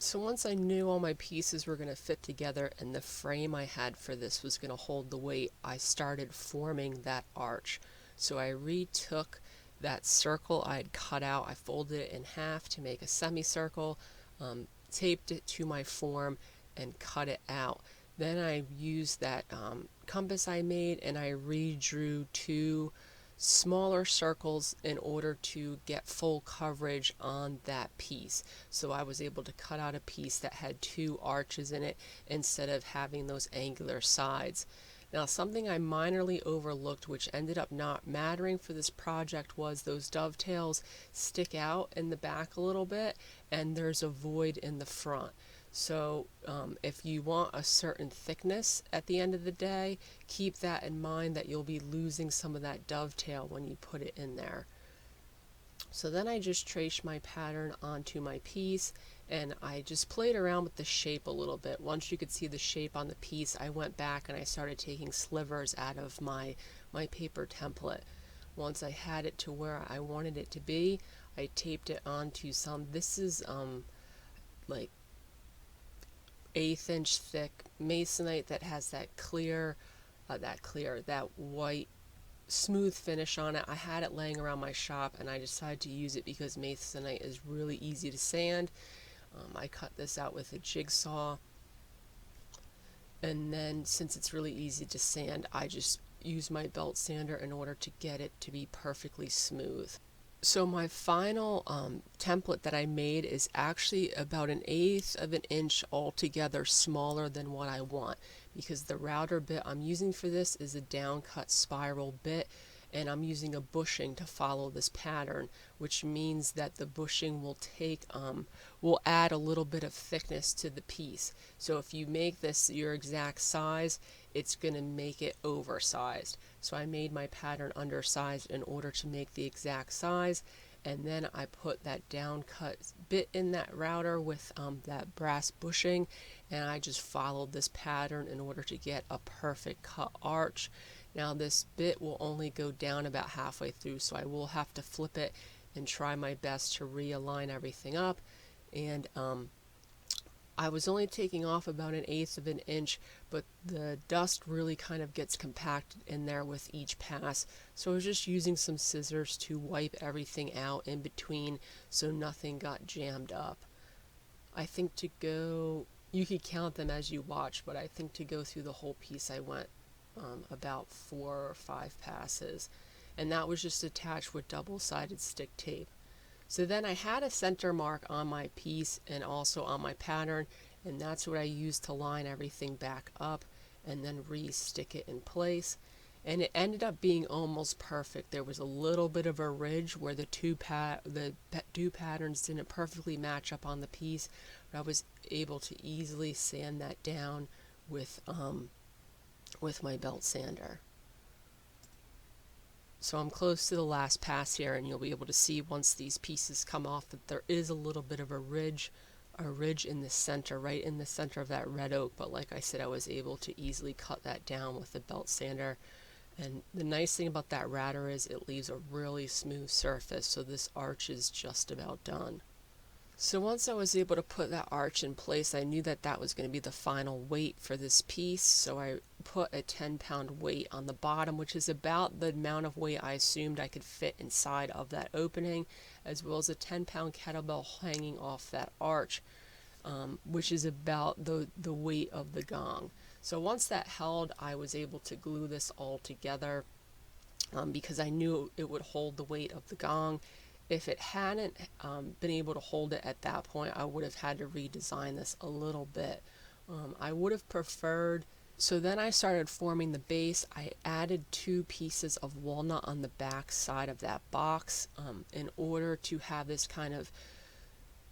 So once I knew all my pieces were going to fit together and the frame I had for this was going to hold the weight, I started forming that arch. So I retook that circle I had cut out, I folded it in half to make a semicircle, taped it to my form, and cut it out. Then I used that compass I made and I redrew two smaller circles in order to get full coverage on that piece. So I was able to cut out a piece that had two arches in it instead of having those angular sides. Now, something I minorly overlooked, which ended up not mattering for this project, was those dovetails stick out in the back a little bit and there's a void in the front. So if you want a certain thickness at the end of the day, keep that in mind, that you'll be losing some of that dovetail when you put it in there. So then I just traced my pattern onto my piece and I just played around with the shape a little bit. Once you could see the shape on the piece, I went back and I started taking slivers out of my paper template. Once I had it to where I wanted it to be, I taped it onto some, this is like 1/8 inch thick masonite that has that that white smooth finish on it. I had it laying around my shop and I decided to use it because masonite is really easy to sand. I cut this out with a jigsaw, and then since it's really easy to sand, I just use my belt sander in order to get it to be perfectly smooth. So my final template that I made is actually about 1/8 of an inch altogether smaller than what I want, because the router bit I'm using for this is a down cut spiral bit, and I'm using a bushing to follow this pattern, which means that the bushing will add a little bit of thickness to the piece. So if you make this your exact size, it's going to make it oversized. So I made my pattern undersized in order to make the exact size, and then I put that down cut bit in that router with that brass bushing, and I just followed this pattern in order to get a perfect cut arch. Now this bit will only go down about halfway through, so I will have to flip it and try my best to realign everything up. And I was only taking off about 1/8 of an inch, but the dust really kind of gets compacted in there with each pass. So I was just using some scissors to wipe everything out in between so nothing got jammed up. I think you could count them as you watch, but I think to go through the whole piece I went about 4 or 5 passes, and that was just attached with double-sided stick tape. So then I had a center mark on my piece and also on my pattern, and that's what I used to line everything back up and then re-stick it in place. And it ended up being almost perfect. There was a little bit of a ridge where the two patterns didn't perfectly match up on the piece, but I was able to easily sand that down with my belt sander. So I'm close to the last pass here, and you'll be able to see once these pieces come off that there is a little bit of a ridge in the center, right in the center of that red oak, but like I said, I was able to easily cut that down with the belt sander. And the nice thing about that router is it leaves a really smooth surface, so this arch is just about done. So once I was able to put that arch in place, I knew that that was going to be the final weight for this piece, so I put a 10-pound weight on the bottom, which is about the amount of weight I assumed I could fit inside of that opening, as well as a 10-pound kettlebell hanging off that arch, which is about the weight of the gong. So once that held, I was able to glue this all together because I knew it would hold the weight of the gong. If it hadn't been able to hold it at that point, I would have had to redesign this a little bit. I would have preferred, so then I started forming the base. I added 2 pieces of walnut on the back side of that box in order to have this kind of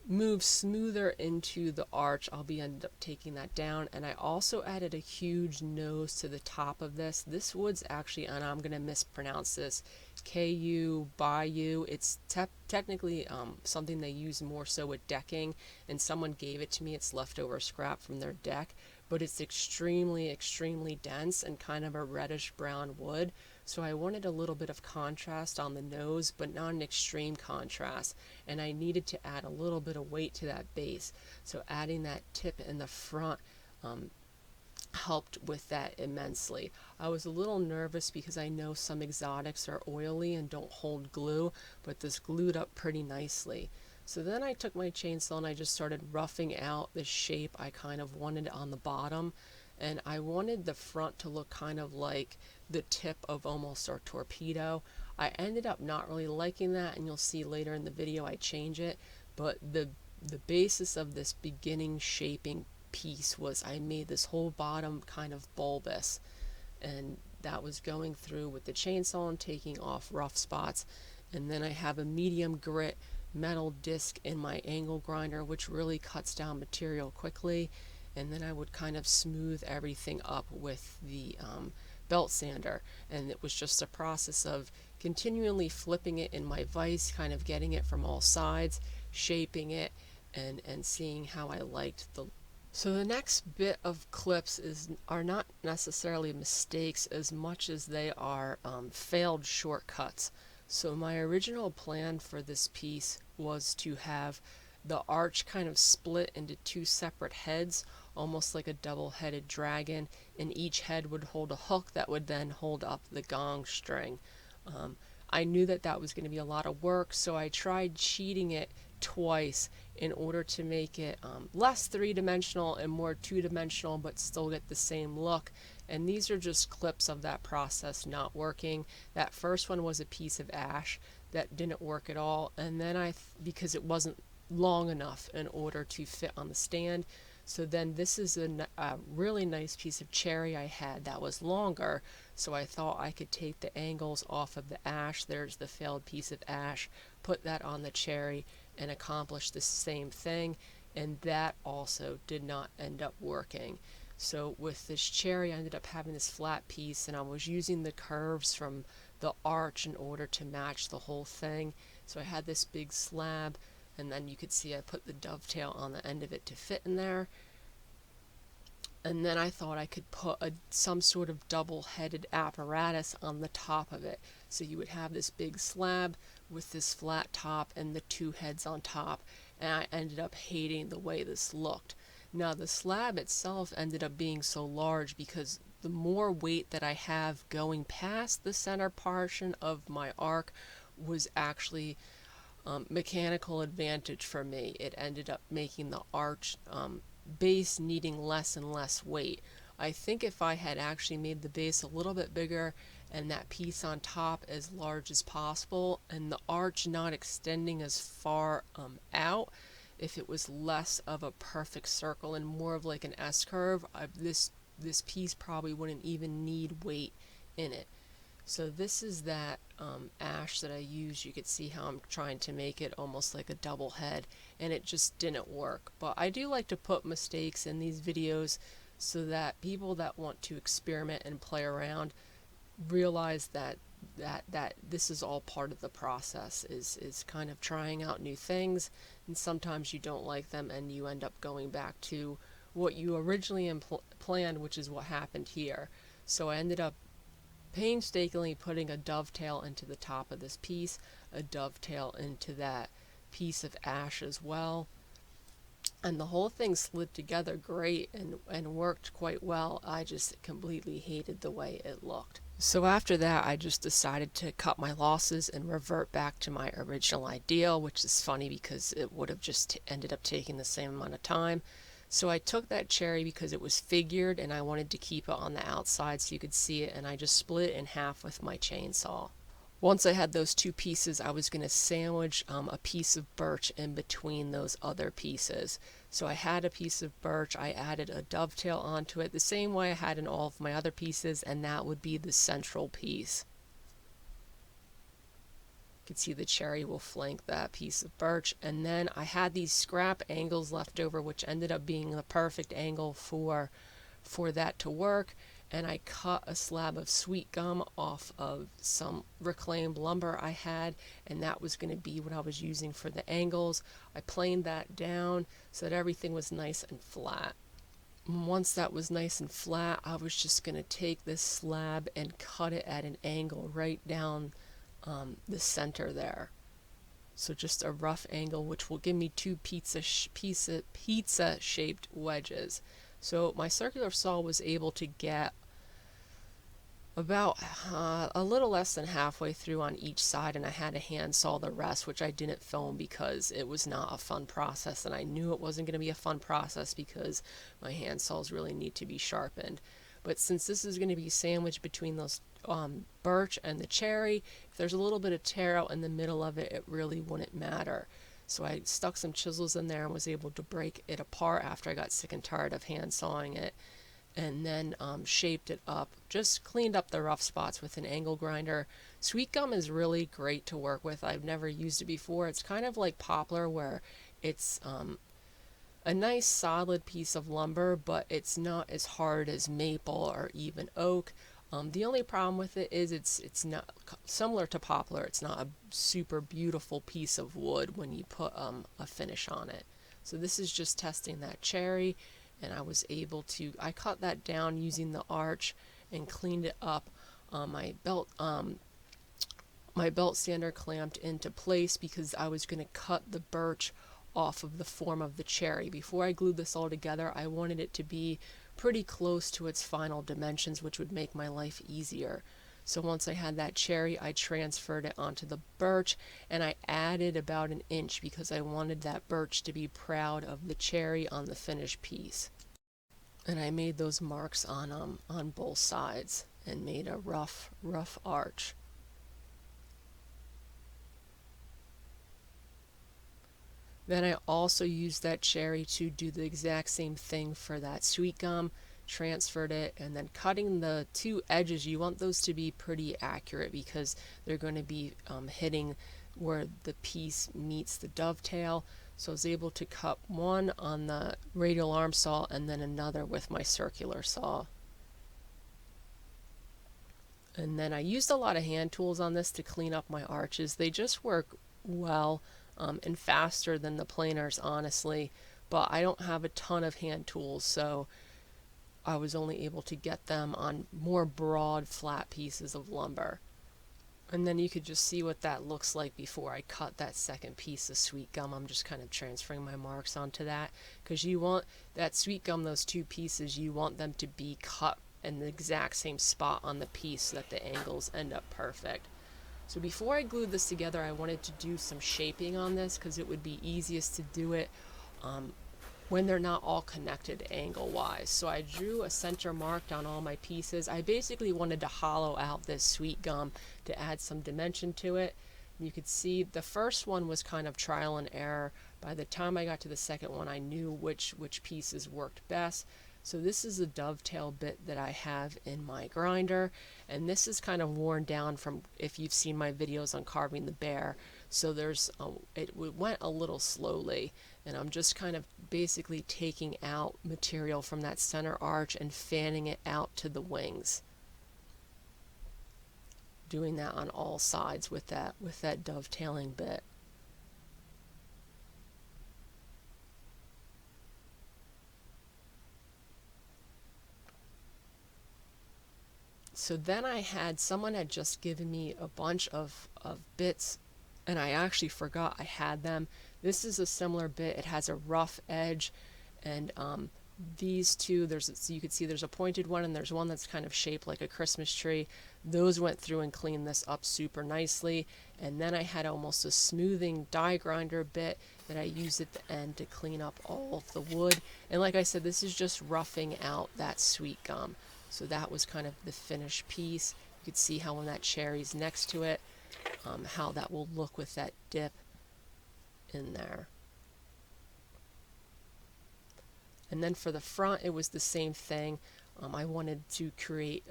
move smoother into the arch. I'll be end up taking that down, and I also added a huge nose to the top of this. This wood's actually, and I'm going to mispronounce this, KU Bayou. It's technically something they use more so with decking, and someone gave it to me. It's leftover scrap from their deck, but it's extremely dense and kind of a reddish brown wood. So I wanted a little bit of contrast on the nose, but not an extreme contrast. And I needed to add a little bit of weight to that base. So adding that tip in the front helped with that immensely. I was a little nervous because I know some exotics are oily and don't hold glue, but this glued up pretty nicely. So then I took my chainsaw and I just started roughing out the shape I kind of wanted on the bottom, and I wanted the front to look kind of like the tip of almost our torpedo. I ended up not really liking that, and you'll see later in the video I change it, but the basis of this beginning shaping piece was I made this whole bottom kind of bulbous, and that was going through with the chainsaw and taking off rough spots. And then I have a medium grit metal disc in my angle grinder, which really cuts down material quickly, and then I would kind of smooth everything up with the belt sander. And it was just a process of continually flipping it in my vise, kind of getting it from all sides, shaping it, and seeing how I liked the. So the next bit of clips are not necessarily mistakes as much as they are failed shortcuts. So my original plan for this piece was to have the arch kind of split into two separate heads, almost like a double-headed dragon, and each head would hold a hook that would then hold up the gong string. I knew that that was going to be a lot of work, so I tried cheating it twice in order to make it less three-dimensional and more two-dimensional, but still get the same look. And these are just clips of that process not working. That first one was a piece of ash that didn't work at all, and then because it wasn't long enough in order to fit on the stand. So then this is a really nice piece of cherry I had that was longer, so I thought I could take the angles off of the ash. There's the failed piece of ash, put that on the cherry, and accomplish the same thing, and that also did not end up working. So with this cherry, I ended up having this flat piece, and I was using the curves from the arch in order to match the whole thing. So I had this big slab, and then you could see I put the dovetail on the end of it to fit in there. And then I thought I could put some sort of double-headed apparatus on the top of it. So you would have this big slab with this flat top and the two heads on top, and I ended up hating the way this looked. Now the slab itself ended up being so large because the more weight that I have going past the center portion of my arc was actually mechanical advantage for me. It ended up making the arch base needing less and less weight. I think if I had actually made the base a little bit bigger and that piece on top as large as possible, and the arch not extending as far out, if it was less of a perfect circle and more of like an S-curve, this piece probably wouldn't even need weight in it. So this is that ash that I used. You could see how I'm trying to make it almost like a double head, and it just didn't work. But I do like to put mistakes in these videos so that people that want to experiment and play around realize that this is all part of the process, is kind of trying out new things, and sometimes you don't like them and you end up going back to what you originally planned, which is what happened here. So I ended up painstakingly putting a dovetail into the top of this piece, a dovetail into that piece of ash as well, and the whole thing slid together great and worked quite well. I just completely hated the way it looked. So after that, I just decided to cut my losses and revert back to my original idea, which is funny because it would have just ended up taking the same amount of time. So I took that cherry because it was figured and I wanted to keep it on the outside so you could see it, and I just split it in half with my chainsaw. Once I had those two pieces, I was going to sandwich a piece of birch in between those other pieces. So I had a piece of birch, I added a dovetail onto it the same way I had in all of my other pieces, and that would be the central piece. You can see the cherry will flank that piece of birch, and then I had these scrap angles left over, which ended up being the perfect angle for that to work. And I cut a slab of sweet gum off of some reclaimed lumber I had, and that was going to be what I was using for the angles. I planed that down so that everything was nice and flat. Once that was nice and flat, I was just going to take this slab and cut it at an angle right down the center there. So just a rough angle, which will give me two pizza shaped wedges. So my circular saw was able to get about a little less than halfway through on each side, and I had to hand saw the rest, which I didn't film because it was not a fun process, and I knew it wasn't going to be a fun process because my hand saws really need to be sharpened. But since this is going to be sandwiched between those birch and the cherry, if there's a little bit of tear out in the middle of it, it really wouldn't matter. So I stuck some chisels in there and was able to break it apart after I got sick and tired of hand sawing it, and then shaped it up. Just cleaned up the rough spots with an angle grinder. Sweet gum is really great to work with. I've never used it before. It's kind of like poplar, where it's a nice solid piece of lumber, but it's not as hard as maple or even oak. The only problem with it is it's not similar to poplar. It's not a super beautiful piece of wood when you put a finish on it. So this is just testing that cherry, and I was able to, I cut that down using the arch and cleaned it up. My belt sander clamped into place because I was going to cut the birch off of the form of the cherry. Before I glued this all together, I wanted it to be pretty close to its final dimensions, which would make my life easier. So once I had that cherry, I transferred it onto the birch, and I added about an inch because I wanted that birch to be proud of the cherry on the finished piece. And I made those marks on both sides and made a rough arch. Then I also used that cherry to do the exact same thing for that sweet gum, transferred it, and then cutting the two edges. You want those to be pretty accurate because they're going to be hitting where the piece meets the dovetail. So I was able to cut one on the radial arm saw and then another with my circular saw. And then I used a lot of hand tools on this to clean up my arches. They just work well and faster than the planers, honestly, but I don't have a ton of hand tools, so I was only able to get them on more broad flat pieces of lumber. And then you could just see what that looks like before I cut that second piece of sweet gum. I'm just kind of transferring my marks onto that because you want that sweet gum, those two pieces, you want them to be cut in the exact same spot on the piece so that the angles end up perfect. So before I glued this together, I wanted to do some shaping on this because it would be easiest to do it when they're not all connected angle-wise. So I drew a center mark on all my pieces. I basically wanted to hollow out this sweet gum to add some dimension to it. You could see the first one was kind of trial and error. By the time I got to the second one, I knew which pieces worked best. So this is a dovetail bit that I have in my grinder, and this is kind of worn down from if you've seen my videos on carving the bear. So it went a little slowly, and I'm just kind of basically taking out material from that center arch and fanning it out to the wings. Doing that on all sides with that dovetailing bit. So then someone had just given me a bunch of bits, and I actually forgot I had them. This is a similar bit. It has a rough edge, and these two, so you can see there's a pointed one and there's one that's kind of shaped like a Christmas tree. Those went through and cleaned this up super nicely. And then I had almost a smoothing die grinder bit that I used at the end to clean up all of the wood. And like I said, this is just roughing out that sweet gum. So that was kind of the finished piece. You could see how when that cherry's next to it, how that will look with that dip in there. And then for the front, it was the same thing. I wanted to create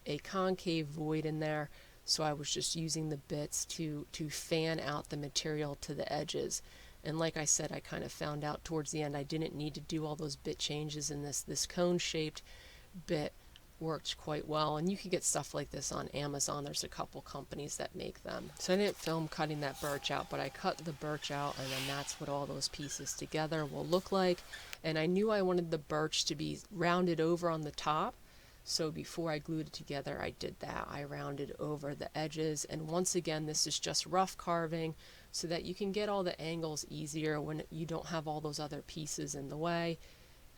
a concave void in there, so I was just using the bits to fan out the material to the edges. And like I said, I kind of found out towards the end I didn't need to do all those bit changes, and this cone-shaped bit worked quite well. And you can get stuff like this on Amazon. There's a couple companies that make them. So I didn't film cutting that birch out, but I cut the birch out, and then that's what all those pieces together will look like. And I knew I wanted the birch to be rounded over on the top. So before I glued it together, I did that. I rounded over the edges. And once again, this is just rough carving so that you can get all the angles easier when you don't have all those other pieces in the way.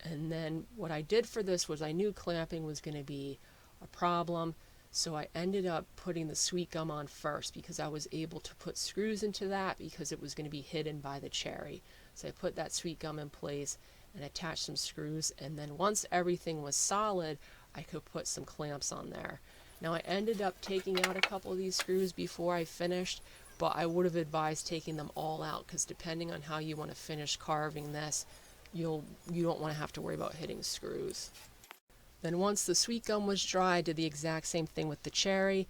And then what I did for this was I knew clamping was going to be a problem. So I ended up putting the sweet gum on first because I was able to put screws into that because it was going to be hidden by the cherry. So I put that sweet gum in place and attached some screws, and then once everything was solid, I could put some clamps on there. Now I ended up taking out a couple of these screws before I finished, but I would have advised taking them all out because depending on how you want to finish carving this, you don't want to have to worry about hitting screws. Then once the sweet gum was dry, I did the exact same thing with the cherry.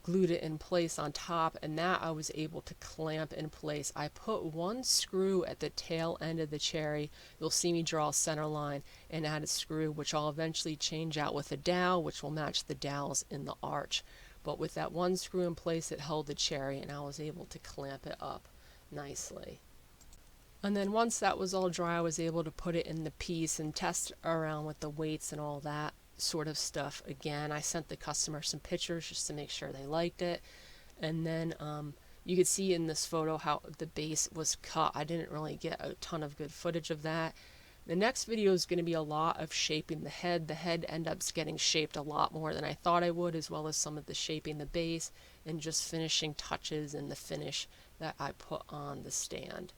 Glued it in place on top, and that I was able to clamp in place. I put one screw at the tail end of the cherry. You'll see me draw a center line and add a screw, which I'll eventually change out with a dowel, which will match the dowels in the arch. But with that one screw in place, it held the cherry, and I was able to clamp it up nicely. And then once that was all dry, I was able to put it in the piece and test around with the weights and all that sort of stuff. Again, I sent the customer some pictures just to make sure they liked it. And then you could see in this photo how the base was cut. I didn't really get a ton of good footage of that. The next video is going to be a lot of shaping the head. The head ends up getting shaped a lot more than I thought I would, as well as some of the shaping the base and just finishing touches and the finish that I put on the stand.